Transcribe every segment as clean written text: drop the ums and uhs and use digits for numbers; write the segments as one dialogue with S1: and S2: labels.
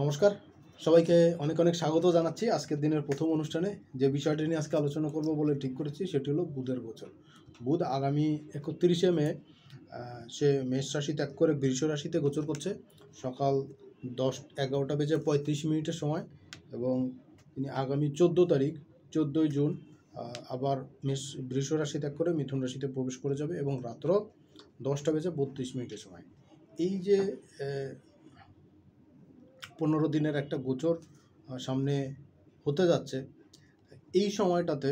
S1: নমস্কার, সবাইকে অনেক অনেক স্বাগত জানাচ্ছি আজকের দিনের প্রথম অনুষ্ঠানে। যে বিষয়টি নিয়ে আজকে আলোচনা করব বলে ঠিক করেছি সেটি হলো বুধের গোচর। বুধ আগামী 31শে মে সে মেষ রাশি ত্যাগ করে বৃষ রাশিতে গোচর করছে সকাল 11:35 সময়, এবং তিনি আগামী 14 তারিখ 14ই জুন আবার বৃষ রাশি ত্যাগ করে মিথুন রাশিতে প্রবেশ করে যাবে এবং রাত্র 10:32 সময়। এই যে 15 দিনের একটা গোচর সামনে হতে যাচ্ছে, এই সময়টাতে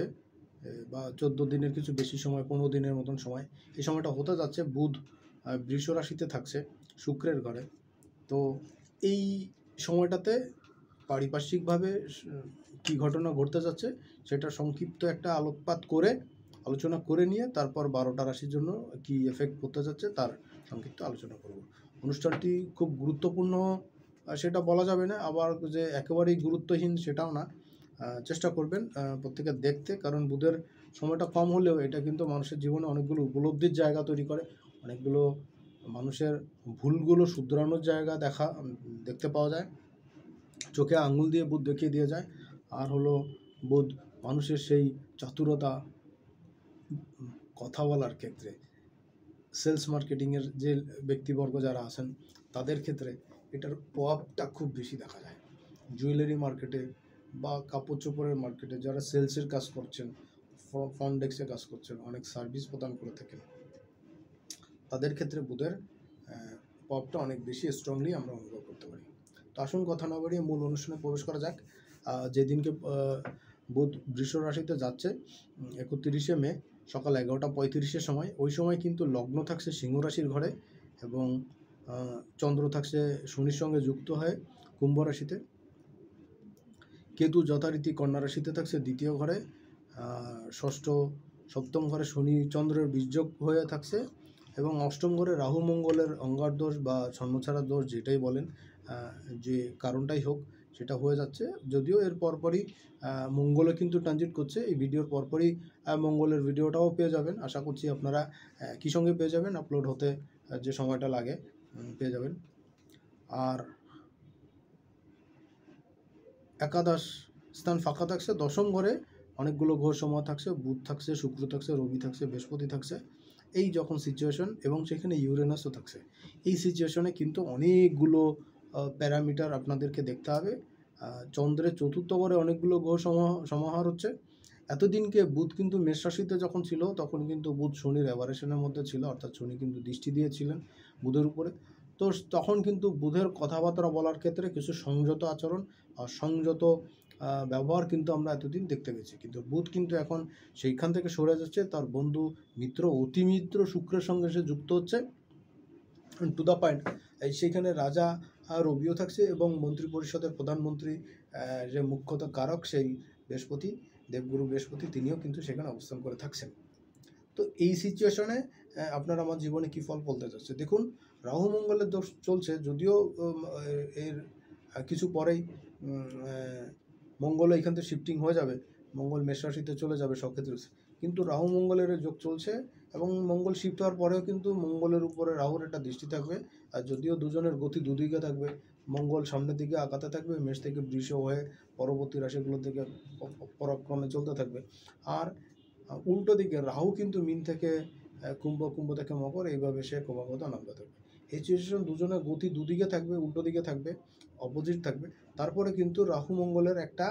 S1: বা 14 দিনের কিছু বেশি সময়, 15 দিনের মতন সময়, এই সময়টা হতে যাচ্ছে বুধ বৃষ রাশিতে থাকছে শুক্রের ঘরে। তো এই সময়টাতে পারিপার্শ্বিকভাবে কী ঘটনা ঘটতে যাচ্ছে সেটা সংক্ষিপ্ত একটা আলোচনা করে নিয়ে তারপর 12টা রাশির জন্য কি এফেক্ট করতে যাচ্ছে তার সংক্ষিপ্ত আলোচনা করব। অনুষ্ঠানটি খুব গুরুত্বপূর্ণ সেটা বলা যাবে না, আবার যে একেবারেই গুরুত্বহীন সেটাও না। চেষ্টা করবেন প্রত্যেকে দেখতে, কারণ বুধের সময়টা কম হলেও এটা কিন্তু মানুষের জীবনে অনেকগুলো উপলব্ধির জায়গা তৈরি করে, অনেকগুলো মানুষের ভুলগুলো শুধরানোর জায়গা দেখতে পাওয়া যায়। চোখে আঙুল দিয়ে বুধ দেখিয়ে দিয়ে যায়। আর হলো বুধ মানুষের সেই চাতুরতা, কথা বলার ক্ষেত্রে, সেলস মার্কেটিংয়ের যে ব্যক্তিবর্গ যারা আছেন তাদের ক্ষেত্রে এটার প্রভাবটা খুব বেশি দেখা যায়। জুয়েলারি মার্কেটে বা কাপড় চোপড়ের মার্কেটে যারা সেলসের কাজ করছেন, ফ্রন্ট ডেস্কের কাজ করছেন, অনেক সার্ভিস প্রদান করে থাকেন, তাদের ক্ষেত্রে বুধের প্রভাবটা অনেক বেশি স্ট্রংলি আমরা অনুভব করতে পারি। তো আসুন কথা না বাড়িয়ে মূল অনুষ্ঠানে প্রবেশ করা যাক। যেদিনকে বুধ বৃষ রাশিতে যাচ্ছে 31শে মে সকাল 11:35 সময়, ওই সময় কিন্তু লগ্ন থাকছে সিংহ রাশির ঘরে এবং চন্দ্র থাকছে শনির সঙ্গে যুক্ত হয়ে কুম্ভ রাশিতে। কেতু যথারীতি কন্যা রাশিতে থাকছে দ্বিতীয় ঘরে, ষষ্ঠ সপ্তম ঘরে শনি চন্দ্রের বীর্যোগ হয়ে থাকছে, এবং অষ্টম ঘরে রাহু মঙ্গলের অঙ্গার দোষ বা ছন্নছাড়া দোষ যেটাই বলেন, যে কারণটাই হোক সেটা হয়ে যাচ্ছে। যদিও এর পরপরই মঙ্গলও কিন্তু ট্রানজিট করছে, এই ভিডিওর পরপরই মঙ্গলের ভিডিওটাও পেয়ে যাবেন। আশা করছি আপনারা একই সঙ্গে পেয়ে যাবেন, আপলোড হতে যে সময়টা লাগে পেয়ে যাবেন। আর একাদশ স্থান ফাঁকা থাকছে, দশম ঘরে অনেকগুলো গ্রহ সময় থাকছে, বুধ থাকছে, শুক্র থাকছে, রবি থাকছে, বৃহস্পতি থাকছে। এই যখন সিচুয়েশন, এবং সেখানে ইউরেনাসও থাকছে, এই সিচুয়েশনে কিন্তু অনেকগুলো প্যারামিটার আপনাদেরকে দেখতে হবে। চন্দ্রের চতুর্থ ঘরে অনেকগুলো গ্রহ সমাহার হচ্ছে। এতদিনকে বুধ কিন্তু মেষ রাশিতে যখন ছিল তখন কিন্তু বুধ শনির অ্যাভারেশনের মধ্যে ছিল, অর্থাৎ শনি কিন্তু দৃষ্টি দিয়েছিলেন বুধের উপরে। তো তখন কিন্তু বুধের কথাবার্তা বলার ক্ষেত্রে কিছু সংযত আচরণ আর সংযত ব্যবহার কিন্তু আমরা এতদিন দেখতে পেয়েছি, কিন্তু বুধ কিন্তু এখন সেইখান থেকে সরে যাচ্ছে, তার বন্ধু মিত্র অতিমিত্র শুক্রের সঙ্গে সে যুক্ত হচ্ছে। টু দ্য পয়েন্ট, সেইখানে রাজা রবিও থাকছে এবং মন্ত্রী পরিষদের প্রধানমন্ত্রী যে মুখ্যত কারক সেই বৃহস্পতি, দেবগুরু বৃহস্পতি, তিনিও কিন্তু সেখানে অবস্থান করে থাকছেন। তো এই সিচুয়েশনে আপনার আমার জীবনে কী ফল বলতে চাচ্ছে দেখুন। রাহু মঙ্গলের দোষ চলছে, যদিও এর কিছু পরেই মঙ্গল এখান থেকে শিফটিং হয়ে যাবে, মঙ্গল মেষ রাশিতে চলে যাবে সক্ষেত্রে, কিন্তু রাহু মঙ্গলের যোগ চলছে এবং মঙ্গল শিফট হওয়ার পরেও কিন্তু মঙ্গলের উপরে রাহুর একটা দৃষ্টি থাকবে। আর যদিও দুজনের গতি দুদিকে থাকবে, মঙ্গল সামনের দিকে আগাতে থাকবে, মেষ থেকে বৃষ হয়ে পরবর্তী রাশিগুলোর দিকে পরাক্রমে চলতে থাকবে। আর উল্টো দিকে রাহু কিন্তু মিন থেকে কুম্ভ, কুম্ভ থেকে মকর, এইভাবে সে ক্রমাগত নামতে থাকবে। এই সিচুয়েশন দুজনের গতি দুদিকে থাকবে, উল্টো দিকে থাকবে, অপোজিট থাকবে। তারপরে কিন্তু রাহু মঙ্গলের একটা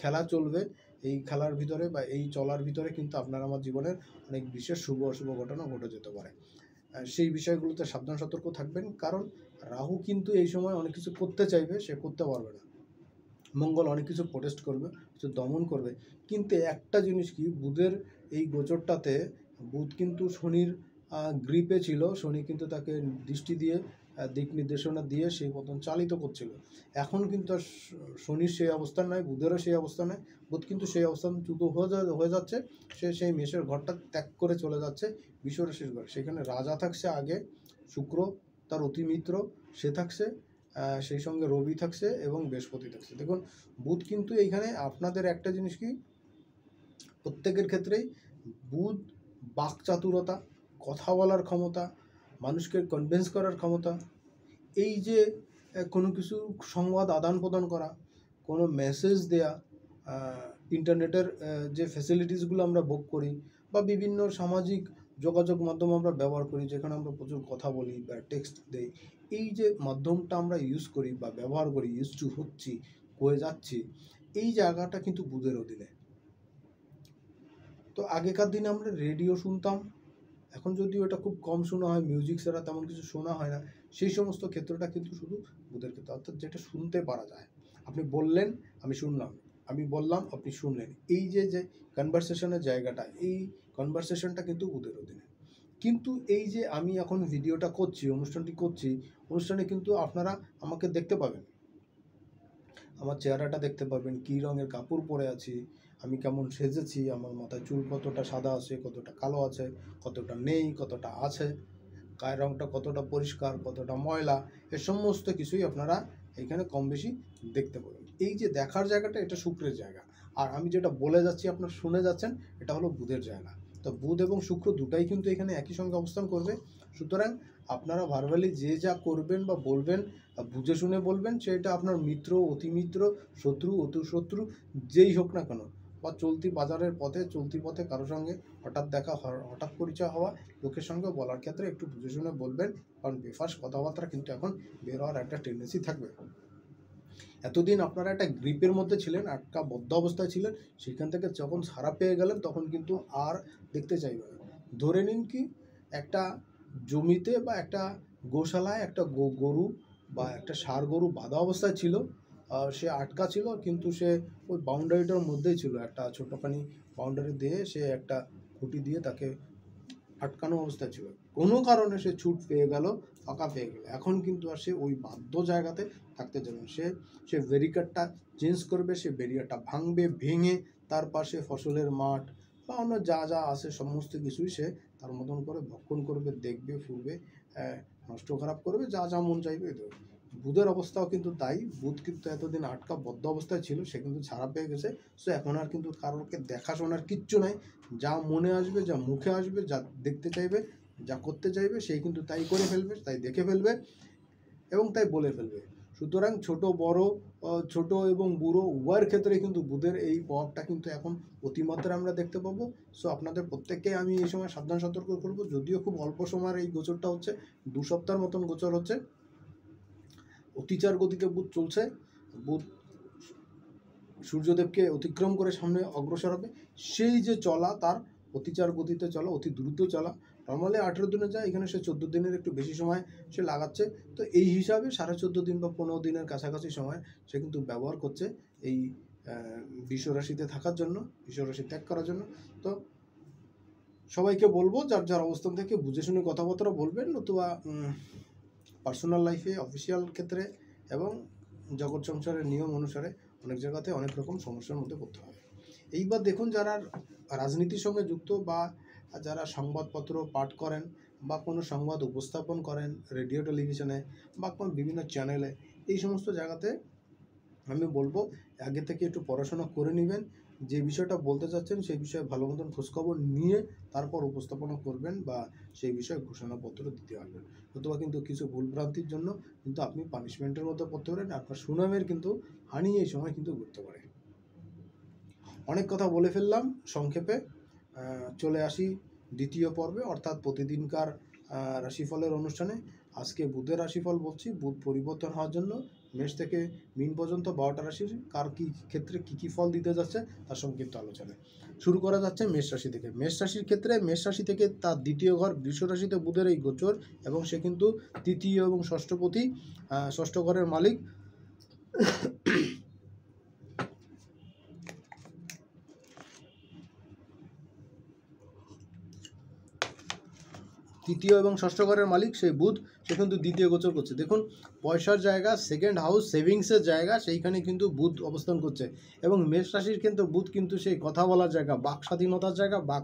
S1: খেলা চলবে। এই খেলার ভিতরে বা এই চলার ভিতরে কিন্তু আপনার আমার জীবনের অনেক বিশেষ শুভ অশুভ ঘটনা ঘটে যেতে পারে। সেই বিষয়গুলোতে সাবধান সতর্ক থাকবেন, কারণ রাহু কিন্তু এই সময় অনেক কিছু করতে চাইবে, সে করতে পারবে না। মঙ্গল অনেক কিছু প্রোটেস্ট করবে, কিছু দমন করবে, কিন্তু একটা জিনিস কি, বুধের এই গোচরটাতে বুধ কিন্তু শনির গ্রিপে ছিল, শনি কিন্তু তাকে দৃষ্টি দিয়ে দিক নির্দেশনা দিয়ে সেই মতন চালিত করছিল। এখন কিন্তু আর শনির সেই অবস্থান নয়, বুধেরও সেই অবস্থান নয়, বুধ কিন্তু সেই অবস্থান চ্যুত হয়ে যাচ্ছে। সে সেই মেষের ঘরটা ত্যাগ করে চলে যাচ্ছে বৃষ রাশির ঘর। সেখানে রাজা থাকছে আগে, শুক্র তার অতিমিত্র সে থাকছে, সেই সঙ্গে রবি থাকছে এবং বৃহস্পতি থাকছে। দেখুন, বুধ কিন্তু এইখানে আপনাদের একটা জিনিস কি, প্রত্যেকের ক্ষেত্রেই বুধ বাকচাতুরতা, কথা বলার ক্ষমতা, মানুষকে কনভিন্স করার ক্ষমতা, এই যে কোনো কিছু সংবাদ আদান প্রদান করা, কোনো মেসেজ দেয়া, ইন্টারনেটের যে ফ্যাসিলিটিসগুলো আমরা ভোগ করি, বা বিভিন্ন সামাজিক যোগাযোগ মাধ্যম আমরা ব্যবহার করি যেখানে আমরা প্রচুর কথা বলি বা টেক্সট দেই, এই যে মাধ্যমটা আমরা ইউজ করি বা ব্যবহার করি, ইউজ টু হচ্ছি, হয়ে যাচ্ছি, এই জায়গাটা কিন্তু বুধের অধীনে। তো আগেকার দিনে আমরা রেডিও শুনতাম, এখন যদিও এটা খুব কম শোনা হয়, মিউজিক ছাড়া তেমন কিছু শোনা হয় না, সেই সমস্ত ক্ষেত্রটা কিন্তু শুধু বুধের ক্ষেত্রে, অর্থাৎ যেটা শুনতে পারা যায়। আপনি বললেন, আমি শুনলাম, আমি বললাম, আপনি শুনলেন, এই যে যে কনভারসেশনের জায়গাটা, এই কনভারসেশনটা কিন্তু বুধের অধীনে। কিন্তু এই যে আমি এখন ভিডিওটা করছি, অনুষ্ঠানটি করছি, অনুষ্ঠানে কিন্তু আপনারা আমাকে দেখতে পাবেন, আমার চেহারাটা দেখতে পাবেন, কী রঙের কাপড় পরে আছি, আমি কেমন সেজেছি, আমার মাথায় চুল কতটা সাদা আছে, কতটা কালো আছে, কতটা নেই, কতটা আছে, গায়ের রঙটা কতটা পরিষ্কার, কতটা ময়লা, এ সমস্ত কিছুই আপনারা এখানে কম বেশি দেখতে পাবেন। এই যে দেখার জায়গাটা, এটা শুক্রের জায়গা, আর আমি যেটা বলে যাচ্ছি আপনারা শুনে যাচ্ছেন, এটা হলো বুধের জায়গা। তো বুধ এবং শুক্র দুটাই কিন্তু এখানে একই সঙ্গে অবস্থান করবে। সুতরাং আপনারা ভার্বালি যে যা করবেন বা বলবেন, বুঝে শুনে বলবেন, সেটা আপনার মিত্র, অতিমিত্র, শত্রু, অতিশত্রু যেই হোক না কেন, বা চলতি বাজারের পথে, চলতি পথে কারো সঙ্গে হঠাৎ দেখা, হঠাৎ পরিচয় হওয়া লোকের সঙ্গে বলার ক্ষেত্রে একটু বুঝে শুনে বলবেন, কারণ বেফাস কথাবার্তা কিন্তু এখন বের হওয়ার একটা টেন্ডেন্সি থাকবে। এতদিন আপনারা একটা গ্রিপের মধ্যে ছিলেন, একটা বদ্ধ অবস্থায় ছিলেন, সেখান থেকে যখন ছাড়া পেয়ে গেলেন তখন কিন্তু আর দেখতে চাইবেন না। ধরে নিন কি, একটা জমিতে বা একটা গোশালায় একটা গরু বা একটা ষাঁড় গরু বাঁধা অবস্থায় ছিল, সে আটকা ছিল, কিন্তু সে ওই বাউন্ডারিটার মধ্যেই ছিল, একটা ছোটোখানি বাউন্ডারি দিয়ে সে একটা খুঁটি দিয়ে তাকে আটকানো অবস্থায় ছিল, কোনো কারণে সে ছুট পেয়ে গেল, ফাঁকা পেয়ে গেল, এখন কিন্তু আর সে ওই বাধ্য জায়গাতে থাকতে যাবে না, সে ব্যারিকেডটা চেঞ্জ করবে, সে ব্যারিকেডটা ভাঙবে, ভেঙে তার পাশে ফসলের মাঠ বা অন্য যা যা আছে সমস্ত কিছুই সে তার মতন করে ভক্ষণ করবে, দেখবে, ফুরবে, নষ্ট খারাপ করবে, যা যা মন চাইবে দেবে। বুধের অবস্থাও কিন্তু তাই, বুধ কিন্তু এতদিন আটকা বদ্ধ অবস্থায় ছিল, সে কিন্তু ছাড়া পেয়ে গেছে। সো এখন আর কিন্তু কারোরকে দেখাশোনার কিচ্ছু নাই, যা মনে আসবে, যা মুখে আসবে, যা দেখতে চাইবে, যা করতে চাইবে, সেই কিন্তু তাই করে ফেলবে, তাই দেখে ফেলবে এবং তাই বলে ফেলবে। সুতরাং ছোট বড়, ছোট এবং বুড়ো উভয়ের ক্ষেত্রে কিন্তু বুধের এই প্রভাবটা কিন্তু এখন অতিমাত্রা আমরা দেখতে পাবো। সো আপনাদের প্রত্যেককে আমি এই সময় সাবধান সতর্ক করবো, যদিও খুব অল্প সময়ের এই গোচরটা হচ্ছে, 2 সপ্তাহের মতন গোচর হচ্ছে, অতিচার গতিতে বুধ চলছে, বুধ সূর্যদেবকে অতিক্রম করে সামনে অগ্রসর হবে, সেই যে চলা, তার অতিচার গতিতে চলা, অতি দ্রুত চলা, নর্মালি 18 দিনে যায়, এখানে সে 14 দিনের একটু বেশি সময় সে লাগাচ্ছে। তো এই হিসাবে 14.5 দিন বা 15 দিনের কাছাকাছি সময় সে কিন্তু ব্যবহার করছে এই বিশ্বরাশিতে থাকার জন্য, বিশ্বরাশি ত্যাগ করার জন্য। তো সবাইকে বলবো যার যার অবস্থান থেকে বুঝে শুনে কথাবার্তা বলবেন, নতুবা পার্সোনাল লাইফে, অফিসিয়াল ক্ষেত্রে এবং জগৎ সংসারের নিয়ম অনুসারে অনেক জায়গাতে অনেক রকম সমস্যার মধ্যে পড়তে হয়। এইবার দেখুন, যারা রাজনীতির সঙ্গে যুক্ত বা যারা সংবাদপত্র পাঠ করেন বা কোনো সংবাদ উপস্থাপন করেন রেডিও টেলিভিশনে বা কোনো বিভিন্ন চ্যানেলে, এই সমস্ত জায়গাতে আমি বলবো আগে থেকে একটু পড়াশোনা করে নেবেন, যে বিষয়টা বলতে চাচ্ছেন সেই বিষয়ে ভালো মতন খোঁজখবর নিয়ে তারপর উপস্থাপনা করবেন বা সেই বিষয়ে ঘোষণাপত্র দিতে পারবেন। অথবা কিন্তু কিছু ভুলভ্রান্তির জন্য কিন্তু আপনি পানিশমেন্টের মধ্যে পড়তে পারেন, আপনার সুনামের কিন্তু হানি এই সময় কিন্তু ঘটতে পারে। অনেক কথা বলে ফেললাম, সংক্ষেপে চলে আসি দ্বিতীয় পর্বে, অর্থাৎ প্রতিদিনকার রাশিফলের অনুষ্ঠানে। আজকে বুধের রাশিফল বলছি, বুধ পরিবর্তন হওয়ার জন্য মেষ থেকে মীন পর্যন্ত 12টা রাশির কার কী ক্ষেত্রে কী কী ফল দিতে যাচ্ছে তার সংক্ষিপ্ত আলোচনা শুরু করা যাচ্ছে মেষ রাশি থেকে। মেষ রাশির ক্ষেত্রে মেষ রাশি থেকে তার দ্বিতীয় ঘর বৃষ রাশিতে বুধের এই গোচর, এবং সে কিন্তু তৃতীয় এবং ষষ্ঠপতি, ষষ্ঠ ঘরের মালিক। তৃতীয় এবং ষষ্ঠ ঘরের মালিক সেই বুধ, সে কিন্তু দ্বিতীয় গোচর করছে। দেখুন, পয়সার জায়গা, সেকেন্ড হাউস, সেভিংসের জায়গা, সেইখানে কিন্তু বুধ অবস্থান করছে। এবং মেষ রাশির কিন্তু বুধ কিন্তু সেই কথা বলার জায়গা, বাক স্বাধীনতার জায়গা, বাক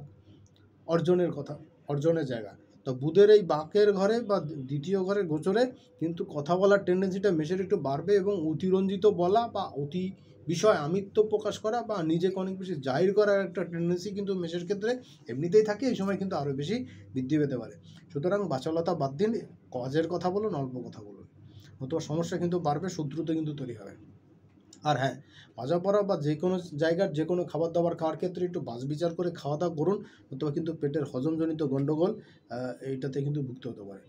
S1: অর্জনের জায়গা। তো বুধের এই বাকের ঘরে বা দ্বিতীয় ঘরের গোচরে কিন্তু কথা বলার টেন্ডেন্সিটা মেষের একটু বাড়বে, এবং অতিরঞ্জিত বলা বা অতি বিষয় আমিত্ব প্রকাশ করা বা নিজেকে অনেক বেশি জাহির করার একটা টেন্ডেন্সি কিন্তু মেষের ক্ষেত্রে এমনিতেই থাকে, এই সময় কিন্তু আরও বেশি বৃদ্ধি পেতে পারে। সুতরাং বাচালতা বাদ দিন, কাজের কথা বলুন, অল্প কথা বলুন। অথবা সমস্যা কিন্তু বাড়বে, শত্রুতা কিন্তু তৈরি হবে। আর হ্যাঁ, ভাজা পোড়া বা যে কোনো জায়গার যে কোনো খাবার দাবার খাওয়ার ক্ষেত্রে একটু বাছ বিচার করে খাওয়া দাওয়া করুন, অথবা কিন্তু পেটের হজমজনিত গণ্ডগোল এইটাতে কিন্তু ভুগতে হতে পারে।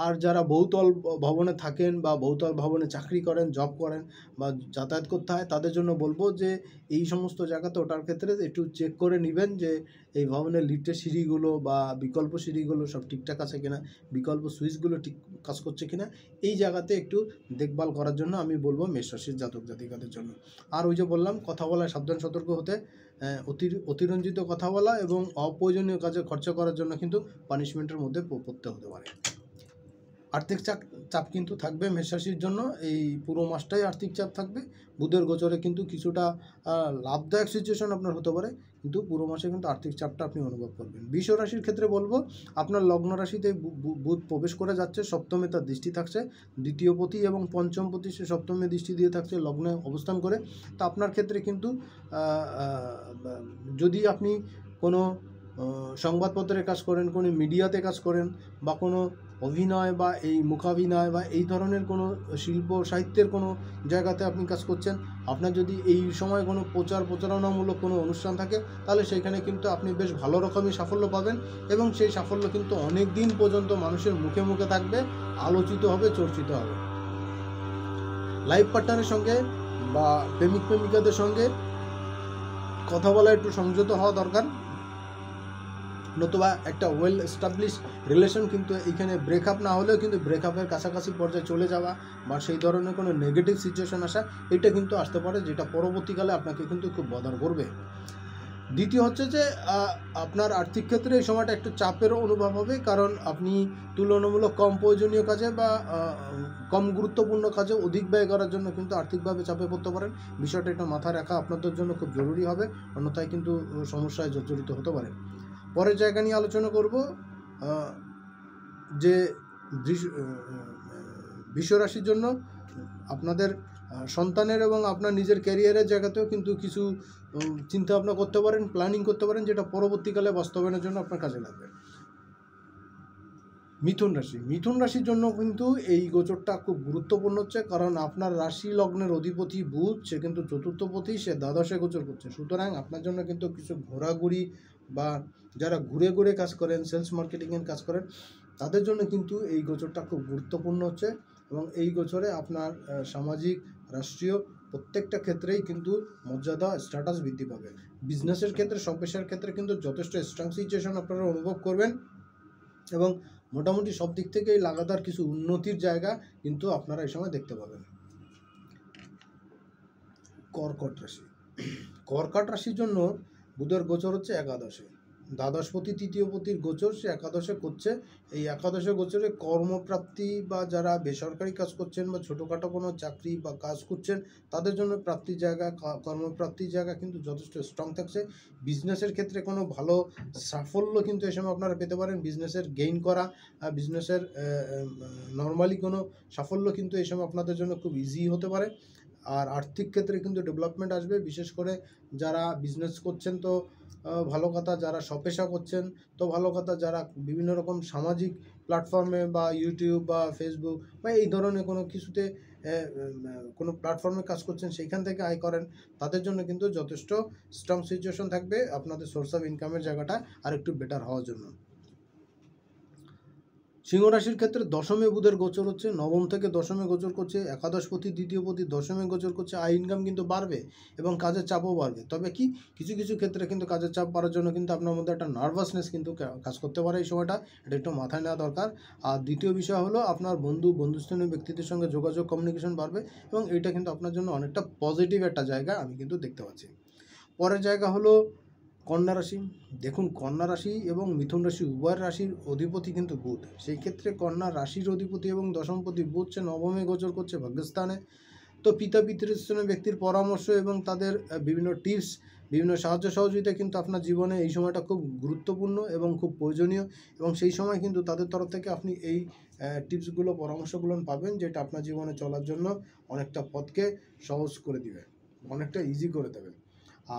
S1: আর যারা বহুতল ভবনে থাকেন বা বহুতল ভবনে চাকরি করেন, জব করেন বা যাতায়াত করতে হয়, তাদের জন্য বলবো যে এই সমস্ত জায়গাতে ওঠার ক্ষেত্রে একটু চেক করে নেবেন যে এই ভবনের লিফটের সিঁড়িগুলো বা বিকল্প সিঁড়িগুলো সব ঠিকঠাক আছে কিনা, বিকল্প সুইচগুলো ঠিক কাজ করছে কিনা, এই জায়গাতে একটু দেখভাল করার জন্য আমি বলবো মেষ রাশির জাতক জাতিকাদের জন্য। আর ওই যে বললাম, কথা বলায় সাবধান সতর্ক হতে, অতিরঞ্জিত কথা বলা এবং অপ্রয়োজনীয় কাজে খরচা করার জন্য কিন্তু পানিশমেন্টের মধ্যে পড়তে হতে পারে। আর্থিক চাপ কিন্তু থাকবে মেষ রাশির জন্য, এই পুরো মাসটাই আর্থিক চাপ থাকবে। বুধের গোচরে কিন্তু কিছুটা লাভদায়ক সিচুয়েশন আপনার হতে পারে, কিন্তু পুরো মাসে কিন্তু আর্থিক চাপটা আপনি অনুভব করবেন। বৃষ রাশির ক্ষেত্রে বলবো, আপনার লগ্ন রাশিতে বুধ প্রবেশ করে যাচ্ছে, সপ্তমে তার দৃষ্টি থাকছে, দ্বিতীয় পতি এবং পঞ্চম পতি সে সপ্তমে দৃষ্টি দিয়ে থাকছে লগ্নে অবস্থান করে। তো আপনার ক্ষেত্রে কিন্তু যদি আপনি কোনো সংবাদপত্রের কাজ করেন, কোনো মিডিয়াতে কাজ করেন বা কোনো অভিনয় বা এই মূকাভিনয় বা এই ধরনের কোনো শিল্প সাহিত্যের কোনো জায়গাতে আপনি কাজ করছেন, আপনার যদি এই সময় কোনো প্রচারণামূলক কোনো অনুষ্ঠান থাকে, তাহলে সেইখানে কিন্তু আপনি বেশ ভালো রকমই সাফল্য পাবেন এবং সেই সাফল্য কিন্তু অনেক দিন পর্যন্ত মানুষের মুখে মুখে থাকবে, আলোচিত হবে, চর্চিত হবে। লাইফ পার্টনারের সঙ্গে বা প্রেমিক প্রেমিকাদের সঙ্গে কথা বলা একটু সংযত হওয়া দরকার, নতুবা একটা ওয়েল এস্টাবলিশ রিলেশন কিন্তু এইখানে ব্রেকআপ না হলেও কিন্তু ব্রেকআপের কাছাকাছি পর্যায়ে চলে যাওয়া বা সেই ধরনের কোনো নেগেটিভ সিচুয়েশন আসা, এটা কিন্তু আসতে পারে, যেটা পরবর্তীকালে আপনাকে কিন্তু খুব বদার করবে। দ্বিতীয় হচ্ছে যে আপনার আর্থিক ক্ষেত্রে এই সময়টা একটু চাপেরও অনুভব হবে, কারণ আপনি তুলনামূলক কম প্রয়োজনীয় কাজে বা কম গুরুত্বপূর্ণ কাজে অধিক ব্যয় করার জন্য কিন্তু আর্থিকভাবে চাপে পড়তে পারেন। বিষয়টা একটু মাথায় রাখা আপনাদের জন্য খুব জরুরি হবে, অন্যথায় কিন্তু সমস্যায় জর্জরিত হতে পারে। পরের জায়গা নিয়ে আলোচনা করব, যে বৃষ রাশির জন্য আপনাদের সন্তানের এবং আপনার নিজের ক্যারিয়ারের জায়গাতেও কিন্তু কিছু চিন্তা ভাবনা করতে পারেন, প্ল্যানিং করতে পারেন, যেটা পরবর্তীকালে বাস্তবায়নের জন্য আপনার কাজে লাগবে। মিথুন রাশির জন্য কিন্তু এই গোচরটা খুব গুরুত্বপূর্ণ হচ্ছে, কারণ আপনার রাশি লগ্নের অধিপতি বুধ, সে কিন্তু চতুর্থপতি, সে দ্বাদশে গোচর করছে। সুতরাং আপনার জন্য কিন্তু কিছু ঘোরাঘুরি বা যারা ঘুরে ঘুরে কাজ করেন, সেলস মার্কেটিংয়ের কাজ করেন, তাদের জন্য কিন্তু এই গোচরটা খুব গুরুত্বপূর্ণ হচ্ছে এবং এই গোচরে আপনার সামাজিক, রাষ্ট্রীয় প্রত্যেকটা ক্ষেত্রেই কিন্তু মর্যাদা, স্ট্যাটাস বৃদ্ধি পাবে। বিজনেসের ক্ষেত্রে, সব পেশার ক্ষেত্রে কিন্তু যথেষ্ট স্ট্রং সিচুয়েশন আপনারা অনুভব করবেন এবং মোটামুটি সব দিক থেকেই লাগাতার কিছু উন্নতির জায়গা কিন্তু আপনারা এই সময় দেখতে পাবেন। কর্কট রাশির জন্য বুধের গোচর হচ্ছে একাদশে, দ্বাদশপতি তৃতীয়পতির গোচর সে একাদশে করছে। এই একাদশে গোচরে কর্মপ্রাপ্তি বা যারা বেসরকারি কাজ করছেন বা ছোটোখাটো কোনো চাকরি বা কাজ করছেন, তাদের জন্য প্রাপ্তির জায়গা, কর্মপ্রাপ্তির জায়গা কিন্তু যথেষ্ট স্ট্রং থাকছে। বিজনেসের ক্ষেত্রে কোনো ভালো সাফল্য কিন্তু এই সময় আপনারা পেতে পারেন। বিজনেসের গেইন করা, বিজনেসের নর্মালি কোনো সাফল্য কিন্তু এই সময় আপনাদের জন্য খুব ইজি হতে পারে। আর আর্থিক ক্ষেত্রে কিন্তু ডেভেলপমেন্ট আসবে, বিশেষ করে যারা বিজনেস করছেন তো ভালো কথা, যারা স্বপেশা করছেন তো ভালো কথা, যারা বিভিন্ন রকম সামাজিক প্ল্যাটফর্মে বা ইউটিউব বা ফেসবুক বা এই ধরনের কোনো কিছুতে কোনো প্ল্যাটফর্মে কাজ করছেন, সেইখান থেকে আয় করেন, তাদের জন্য কিন্তু যথেষ্ট স্ট্রং সিচুয়েশন থাকবে আপনাদের সোর্স অফ ইনকামের জায়গাটা আর একটু বেটার হওয়ার জন্য। সিংহ রাশির ক্ষেত্রে দশমে বুধের গোচর হচ্ছে, নবম থেকে দশমে গোচর করছে, একাদশপতি দ্বিতীয়পতি দশমে গোচর করছে। আয় ইনকাম কিন্তু বাড়বে এবং কাজের চাপও বাড়বে। তবে কি কিছু কিছু ক্ষেত্রে কিন্তু কাজের চাপ বাড়ার জন্য কিন্তু আপনার মধ্যে একটা নার্ভাসনেস কিন্তু কাজ করতে পারে এই সময়টা, এটা একটু মাথায় নেওয়া দরকার। আর দ্বিতীয় বিষয় হলো, আপনার বন্ধুস্থানীয় ব্যক্তিদের সঙ্গে যোগাযোগ, কমিউনিকেশন বাড়বে এবং এটা কিন্তু আপনার জন্য অনেকটা পজিটিভ একটা জায়গা আমি কিন্তু দেখতে পাচ্ছি। পরের জায়গা হলো কন্যা রাশি। দেখুন, কন্যা রাশি এবং মিথুন রাশি উভয় রাশির অধিপতি কিন্তু বুধ। সেই ক্ষেত্রে কন্যা রাশির অধিপতি এবং দশমপতি বুধ সে নবমে গোচর করছে ভাগ্যস্থানে। তো পিতা পিতৃস্থানীয় ব্যক্তির পরামর্শ এবং তাদের বিভিন্ন টিপস, বিভিন্ন সাহায্য সহযোগিতা কিন্তু আপনার জীবনে এই সময়টা খুব গুরুত্বপূর্ণ এবং খুব প্রয়োজনীয়, এবং সেই সময় কিন্তু তাদের তরফ থেকে আপনি এই টিপসগুলো, পরামর্শগুলো পাবেন, যেটা আপনার জীবনে চলার জন্য অনেকটা পথকে সহজ করে দিবে, অনেকটা ইজি করে দেবে।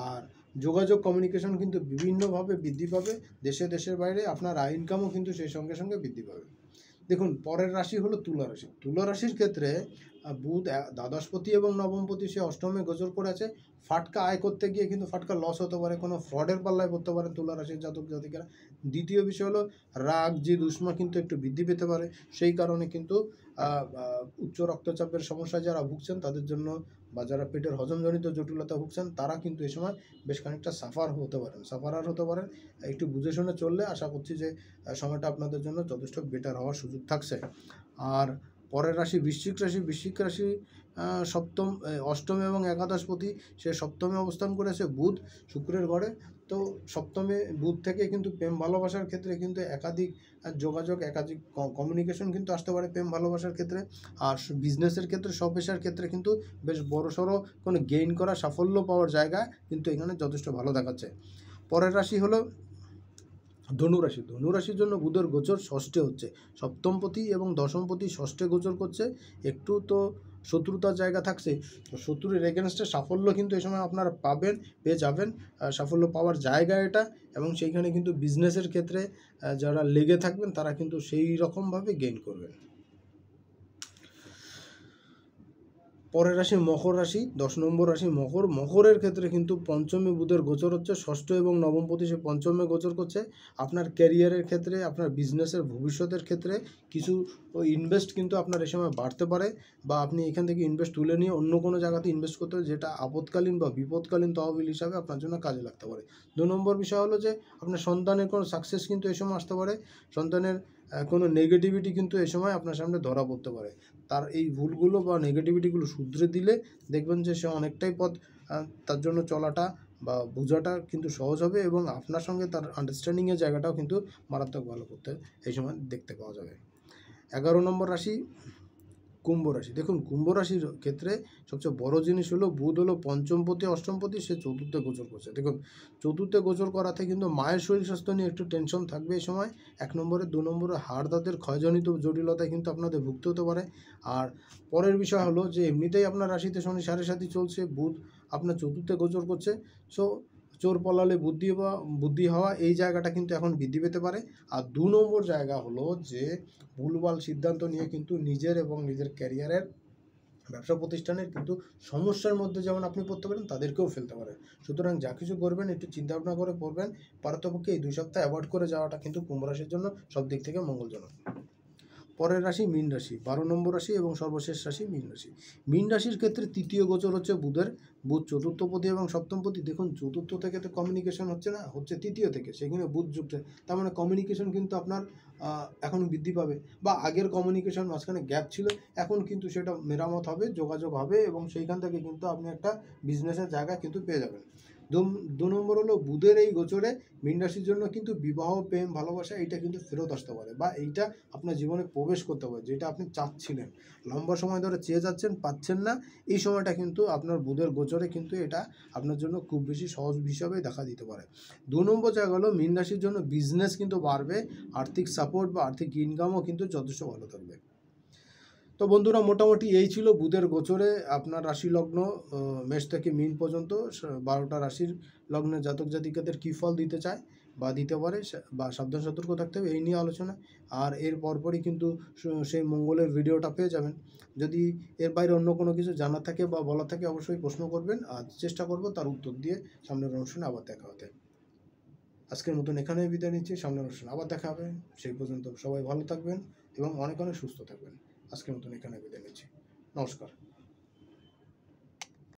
S1: আর যোগাযোগ, কমিউনিকেশন কিন্তু বিভিন্নভাবে বৃদ্ধি পাবে। দেশের বাইরে আপনার আয় ইনকামও কিন্তু সেই সঙ্গে সঙ্গে বৃদ্ধি পাবে। দেখুন পরের রাশি হলো তুলা রাশি। তুলা রাশির ক্ষেত্রে বুধ দ্বাদশপতি এবং নবমপতি সে অষ্টমে গোচর করে আছে। ফাটকা আয় করতে গিয়ে কিন্তু ফাটকা লস হতে পারে, কোনো ফ্রডের পাল্লায় পড়তে পারে তুলা রাশির জাতক জাতিকারা। দ্বিতীয় বিষয় হলো রাগ জিদ উষ্মা কিন্তু একটু বৃদ্ধি পেতে পারে। সেই কারণে কিন্তু উচ্চ রক্তচাপের সমস্যায় যারা ভুগছেন তাদের জন্য, বা যারা পেটের হজমজনিত জটিলতা ভুগছেন তারা কিন্তু এ সময় বেশ খানিকটা সাফারার হতে পারেন। একটু বুঝে শুনে চললে আশা করছি যে সময়টা আপনাদের জন্য যথেষ্ট বেটার হওয়ার সুযোগ থাকছে। আর পরের রাশি বৃশ্চিক রাশি অষ্টমে এবং একাদশপতি সে সপ্তমে অবস্থান করেছে বুধ শুক্রের ঘরে। তো সপ্তমে বুধ থেকে কিন্তু প্রেম ভালোবাসার ক্ষেত্রে কিন্তু একাধিক যোগাযোগ, একাধিক কমিউনিকেশন কিন্তু আসতে পারে প্রেম ভালোবাসার ক্ষেত্রে। আর বিজনেসের ক্ষেত্রে, স্বপেশার ক্ষেত্রে কিন্তু বেশ বড়সড় কোনো গেইন করা, সাফল্য পাওয়ার জায়গা কিন্তু এখানে যথেষ্ট ভালো দেখাচ্ছে। পরের রাশি হলো ধনুরাশি। ধনুরাশির জন্য বুধের গোচর ষষ্ঠে হচ্ছে, সপ্তমপতি এবং দশমপতি ষষ্ঠে গোচর করছে। একটু তো শত্রুতার জায়গা থাকছে, তো শত্রুর এগেনস্টে সাফল্য কিন্তু এই সময় আপনারা পেয়ে যাবেন। সাফল্য পাওয়ার জায়গা এটা, এবং সেইখানে কিন্তু বিজনেসের ক্ষেত্রে যারা লেগে থাকবেন তারা কিন্তু সেই রকমভাবে গেইন করবেন। পরের রাশি মকর রাশি, 10 নম্বর রাশি মকরের ক্ষেত্রে কিন্তু পঞ্চমে বুধের গোচর হচ্ছে, ষষ্ঠ এবং নবমপতি সে পঞ্চমে গোচর করছে। আপনার ক্যারিয়ারের ক্ষেত্রে, আপনার বিজনেসের ভবিষ্যতের ক্ষেত্রে কিছু ইনভেস্ট কিন্তু আপনার এই সময় বাড়তে পারে, বা আপনি এখান থেকে ইনভেস্ট তুলে নিয়ে অন্য কোনো জায়গাতে ইনভেস্ট করতে হবে, যেটা আপদকালীন বা বিপদকালীন তহবিল হিসাবে আপনার জন্য কাজে লাগতে পারে। 2 নম্বর বিষয় হলো যে আপনার সন্তানের কোনো সাকসেস কিন্তু এই সময় আসতে পারে। সন্তানের কোনো নেগেটিভিটি কিন্তু এই সময় আপনার সামনে ধরা পড়তে পারে। তার এই ভুলগুলো বা নেগেটিভিটিগুলো শুধরে দিলে দেখবেন যে সে অনেকটাই পথ তার জন্য চলাটা বা বোঝাটা কিন্তু সহজ হবে, এবং আপনার সঙ্গে তার আন্ডারস্ট্যান্ডিংয়ের জায়গাটাও কিন্তু মারাত্মক ভালো করতে এই সময় দেখতে পাওয়া যাবে। 11 নম্বর রাশি কুম্ভ রাশি। দেখুন কুম্ভ রাশির ক্ষেত্রে সবচেয়ে বড় জিনিস হলো বুধ হলো পঞ্চমপতি অষ্টমপতি সে চতুর্থে গোচর করছে। দেখুন চতুর্থে গোচর করাতে কিন্তু মায়ের শরীর স্বাস্থ্য নিয়ে একটু টেনশন থাকবে এই সময়। 1 নম্বরে। 2 নম্বরে হাড় দাঁতের ক্ষয়জনিত জটিলতায় কিন্তু আপনাদের ভুগতে হতে পারে। আর পরের বিষয় হলো যে এমনিতেই আপনার রাশিতে শনি সাড়ে সাতি চলছে, বুধ আপনার চতুর্থে গোচর করছে। সো চোর পলালে বুদ্ধি হওয়া এই জায়গাটা কিন্তু এখন বৃদ্ধি পেতে পারে। আর 2 নম্বর জায়গা হলো যে ভুলভাল সিদ্ধান্ত নিয়ে কিন্তু নিজের এবং নিজের ক্যারিয়ারের, ব্যবসা প্রতিষ্ঠানের কিন্তু সমস্যার মধ্যে যেমন আপনি পড়তে পারেন, তাদেরকেও ফেলতে পারেন। সুতরাং যা কিছু করবেন একটু চিন্তাভাবনা করে করবেন। পারতপক্ষে এই 2 সপ্তাহ অ্যাভয়েড করে যাওয়াটা কিন্তু কুম্ভ রাশির জন্য সব দিক থেকে মঙ্গলজনক। পরের রাশি মীন রাশি, 12 নম্বর রাশি এবং সর্বশেষ রাশি মীন রাশি। মীন রাশির ক্ষেত্রে তৃতীয় গোচর হচ্ছে বুধের। বুধ চতুর্থপতি এবং সপ্তমপতি। দেখুন চতুর্থ থেকে তো কমিউনিকেশন হচ্ছে না, হচ্ছে তৃতীয় থেকে, সেখানে বুধ যুক্ত। তার মানে কমিউনিকেশন কিন্তু আপনার এখন বৃদ্ধি পাবে, বা আগের কমিউনিকেশন মাঝখানে গ্যাপ ছিল, এখন কিন্তু সেটা মেরামত হবে, যোগাযোগ হবে, এবং সেইখান থেকে কিন্তু আপনি একটা বিজনেসের জায়গা কিন্তু পেয়ে যাবেন। 2 নম্বর হলো বুধের এই গোচরে মীন রাশির জন্য কিন্তু বিবাহ, প্রেম, ভালোবাসা এইটা কিন্তু ফেরত আসতে পারে, বা এইটা আপনার জীবনে প্রবেশ করতে পারে, যেটা আপনি চাচ্ছিলেন, লম্বা সময় ধরে চেয়ে যাচ্ছেন, পাচ্ছেন না। এই সময়টা কিন্তু আপনার বুধের গোচরে কিন্তু এটা আপনার জন্য খুব বেশি সহজ হিসাবে দেখা দিতে পারে। 2 নম্বর জায়গা হলো মীন রাশির জন্য বিজনেস কিন্তু বাড়বে, আর্থিক সাপোর্ট বা আর্থিক ইনকামও কিন্তু যথেষ্ট ভালো থাকবে। তো বন্ধুরা মোটামুটি এই ছিল বুধের গোচরে আপনার রাশি লগ্ন মেষ থেকে মীন পর্যন্ত 12টা রাশির লগ্নের জাতক জাতিকাদের কী ফল দিতে চায় বা দিতে পারে, বা সাবধান সতর্ক থাকতে হবে, এই নিয়ে আলোচনা। আর এর পরপরই কিন্তু সেই মঙ্গলের ভিডিওটা পেয়ে যাবেন। যদি এর বাইরে অন্য কোনো কিছু জানা থাকে বা বলা থাকে অবশ্যই প্রশ্ন করবেন, আর চেষ্টা করব তার উত্তর দিয়ে সামনের অনুষ্ঠানে আবার দেখা হতে। আজকের মতন এখানেই বিদায় নিচ্ছি, সামনের অনুষ্ঠানে আবার দেখা হবে। সেই পর্যন্ত সবাই ভালো থাকবেন এবং অনেক অনেক সুস্থ থাকবেন। আজকের মতন এখানে বিদায় নিচ্ছি। নমস্কার।